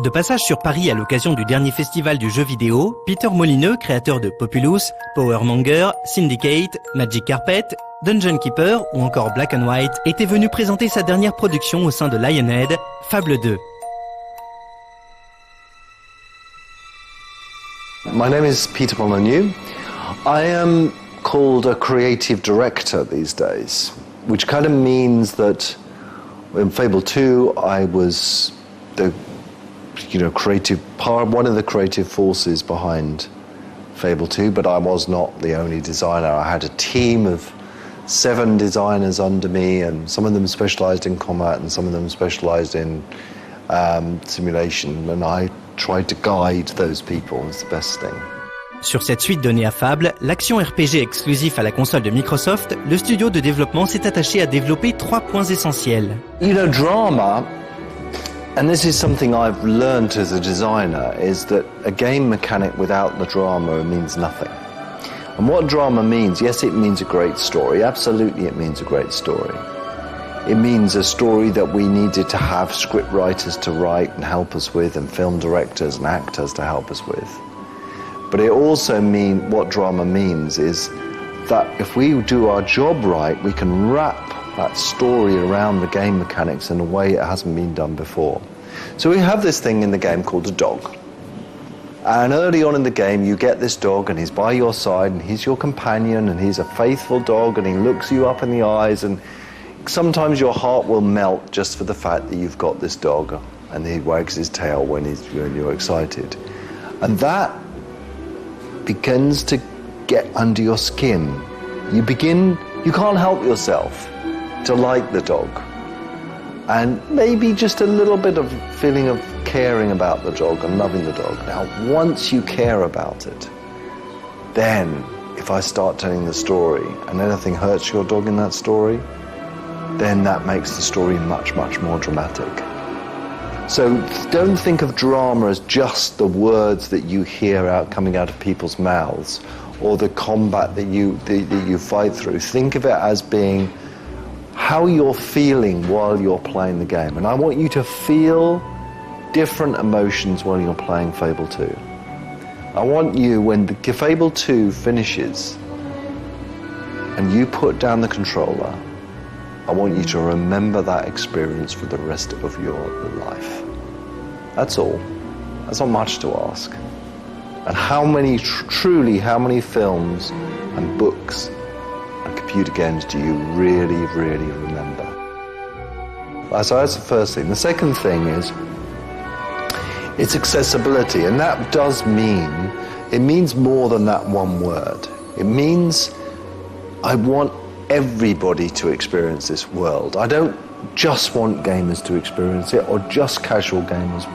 De passage sur Paris à l'occasion du dernier festival du jeu vidéo, Peter Molineux, créateur de Populous, Power Monger, Syndicate, Magic Carpet, Dungeon Keeper ou encore Black and White, était venu présenter sa dernière production au sein de Lionhead, Fable 2. My name is Peter Molyneux. I am called a creative director these days, which kind of means that in Fable 2 I was the creative part, one of the creative forces behind Fable 2, but I was not the only designer. I had a team of 7 designers under me, and some of them specialized in combat and some of them specialized in simulation, and I tried to guide those people. It's the best thing. Sur cette suite donnée à Fable, l'action RPG exclusif à la console de Microsoft, le studio de développement s'est attaché à développer 3 points essentiels. Drama, and this is something I've learned as a designer, is that a game mechanic without the drama means nothing. And what drama means, yes, it means a great story. Absolutely, it means a great story. It means a story that we needed to have script writers to write and help us with, and film directors and actors to help us with. But it also means, what drama means is that if we do our job right, we can wrap that story around the game mechanics in a way it hasn't been done before. So we have this thing in the game called a dog. And early on in the game, you get this dog and he's by your side and he's your companion and he's a faithful dog and he looks you up in the eyes, and sometimes your heart will melt just for the fact that you've got this dog and he wags his tail when you're excited. And that begins to get under your skin. You can't help yourself to like the dog. And maybe just a little bit of feeling of caring about the dog and loving the dog. Now, once you care about it, then if I start telling the story and anything hurts your dog in that story, then that makes the story much, much more dramatic. So don't think of drama as just the words that you hear coming out of people's mouths or the combat that you fight through. Think of it as being how you're feeling while you're playing the game. And I want you to feel different emotions while you're playing Fable 2. I want you, when the Fable 2 finishes and you put down the controller, I want you to remember that experience for the rest of your life. That's all. That's not much to ask. And how many films and books and computer games do you really, really remember? So that's the first thing. The second thing is it's accessibility, and that does mean, it means more than that one word. It means I want everybody to experience this world. I don't just want gamers to experience it or just casual gamers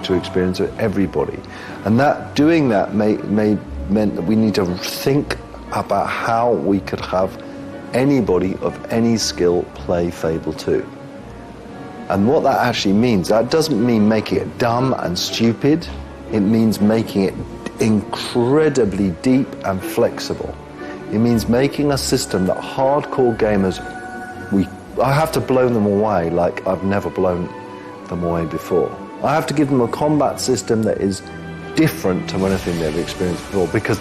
to experience it, everybody. And doing that meant that we need to think about how we could have anybody of any skill play Fable 2. And what that actually means, that doesn't mean making it dumb and stupid. It means making it incredibly deep and flexible. It means making a system that hardcore gamers, I have to blow them away like I've never blown them away before. I have to give them a combat system that is different to anything they've experienced before, because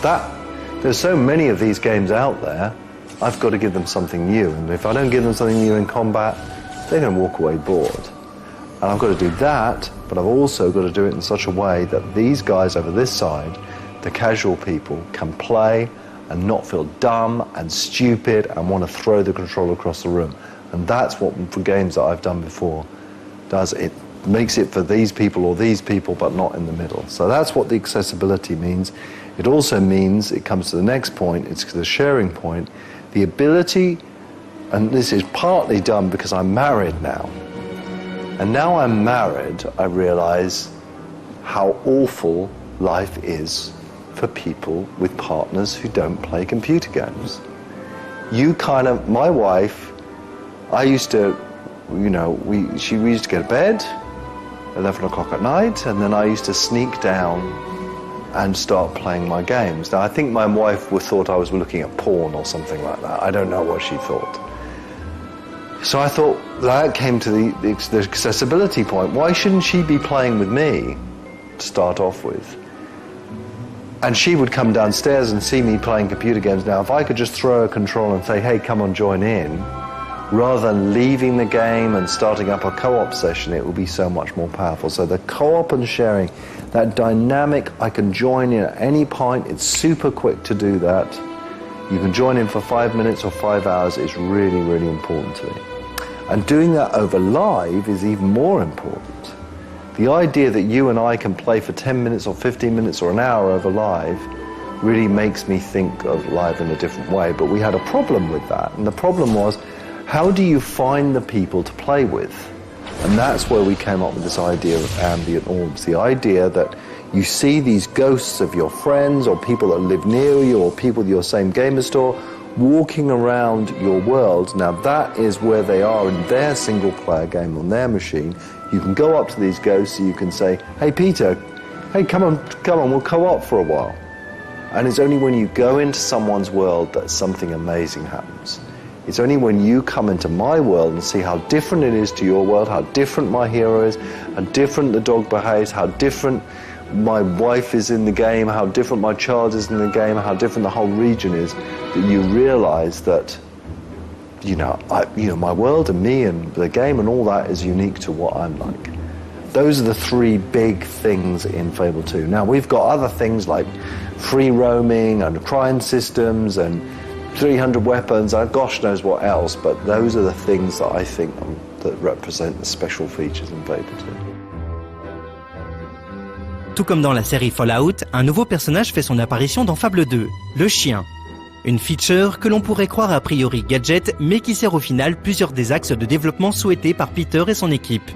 there's so many of these games out there, I've got to give them something new. And if I don't give them something new in combat, they're going to walk away bored. And I've got to do that, but I've also got to do it in such a way that these guys over this side, the casual people, can play and not feel dumb and stupid and want to throw the controller across the room. And that's what, for games that I've done before, does it. Makes it for these people or these people, but not in the middle. So that's what the accessibility means. It also means, it comes to the next point, it's the sharing point, the ability, and this is partly done because I'm married now. And now I'm married, I realize how awful life is for people with partners who don't play computer games. My wife, I used to, we used to go to bed, 11 o'clock at night, and then I used to sneak down and start playing my games. Now, I think my wife thought I was looking at porn or something like that. I don't know what she thought. So I thought that came to the accessibility point. Why shouldn't she be playing with me to start off with? And she would come downstairs and see me playing computer games. Now, if I could just throw a controller and say, hey, come on, join in, rather than leaving the game and starting up a co-op session, it would be so much more powerful. So the co-op and sharing, that dynamic, I can join in at any point. It's super quick to do that. You can join in for 5 minutes or 5 hours. Is really, really important to me. And doing that over live is even more important. The idea that you and I can play for 10 minutes or 15 minutes or an hour over live really makes me think of live in a different way. But we had a problem with that. And the problem was, how do you find the people to play with? And that's where we came up with this idea of ambient orbs. The idea that you see these ghosts of your friends or people that live near you or people at your same gamer store walking around your world. Now that is where they are in their single player game on their machine. You can go up to these ghosts and you can say, hey Peter, hey come on, we'll co-op for a while. And it's only when you go into someone's world that something amazing happens. It's only when you come into my world and see how different it is to your world, how different my hero is, how different the dog behaves, how different my wife is in the game, how different my child is in the game, how different the whole region is, that you realize that, my world and me and the game and all that is unique to what I'm like. Those are the three big things in Fable 2. Now, we've got other things like free roaming and crime systems and 300 weapons, and gosh knows what else, but those are the things that I think that represent the special features in Fable 2. Tout comme dans la série Fallout, un nouveau personnage fait son apparition dans Fable 2, le chien. Une feature que l'on pourrait croire a priori gadget, mais qui sert au final plusieurs des axes de développement souhaités par Peter et son équipe.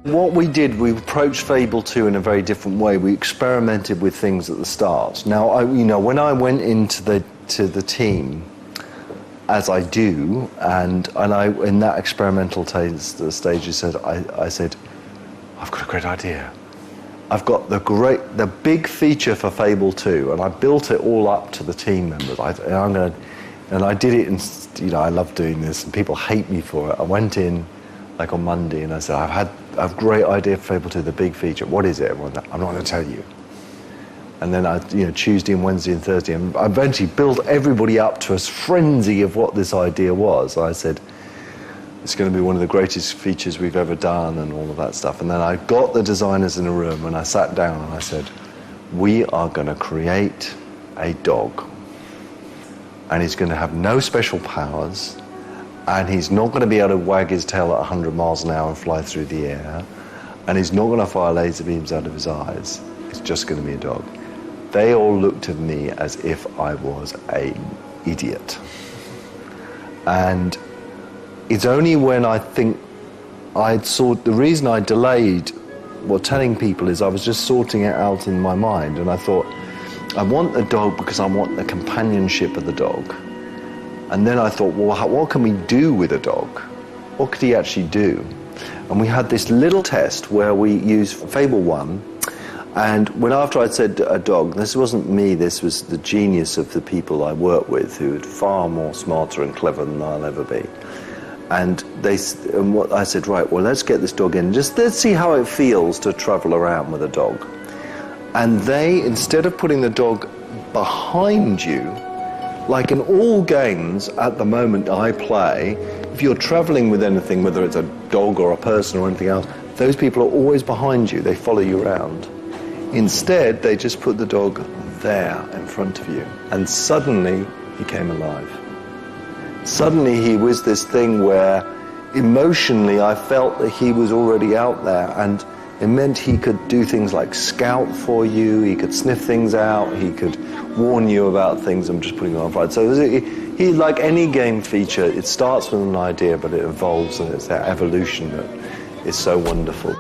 What we did, we approached Fable 2 in a very different way. We experimented with things at the start. Now, when I went into the team, as I do, and I in that experimental stage, I said, I've got a great idea. I've got the big feature for Fable 2, and I built it all up to the team members. And I did it, and I love doing this, and people hate me for it. I went in like on Monday, and I said, I've a great idea for Fable 2, the big feature. What is it? Everyone, I'm not going to tell you. And then Tuesday and Wednesday and Thursday, and I eventually built everybody up to a frenzy of what this idea was. I said, it's going to be one of the greatest features we've ever done and all of that stuff. And then I got the designers in a room and I sat down and I said, we are going to create a dog. And he's going to have no special powers. And he's not going to be able to wag his tail at 100 miles an hour and fly through the air. And he's not going to fire laser beams out of his eyes. It's just going to be a dog. They all looked at me as if I was an idiot. And it's only when I think the reason I delayed telling people is I was just sorting it out in my mind, and I thought, I want the dog because I want the companionship of the dog. And then I thought, well, what can we do with a dog? What could he actually do? And we had this little test where we used Fable 1, and after I'd said a dog, this wasn't me, this was the genius of the people I work with, who are far more smarter and clever than I'll ever be. And I said, right, well, let's get this dog in. Let's see how it feels to travel around with a dog. And they, instead of putting the dog behind you, like in all games at the moment I play, if you're traveling with anything, whether it's a dog or a person or anything else, those people are always behind you. They follow you around. Instead, they just put the dog there in front of you. And suddenly, he came alive. Suddenly he was this thing where emotionally I felt that he was already out there, and it meant he could do things like scout for you, he could sniff things out, he could warn you about things and just putting you on fire. So he, like any game feature, it starts with an idea but it evolves, and it's that evolution that is so wonderful.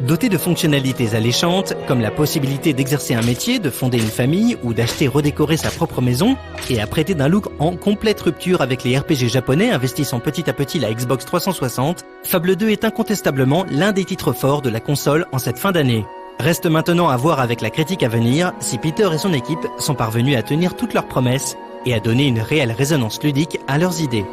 Doté de fonctionnalités alléchantes, comme la possibilité d'exercer un métier, de fonder une famille ou d'acheter redécorer sa propre maison, et apprêté d'un look en complète rupture avec les RPG japonais investissant petit à petit la Xbox 360, Fable 2 est incontestablement l'un des titres forts de la console en cette fin d'année. Reste maintenant à voir avec la critique à venir si Peter et son équipe sont parvenus à tenir toutes leurs promesses et à donner une réelle résonance ludique à leurs idées.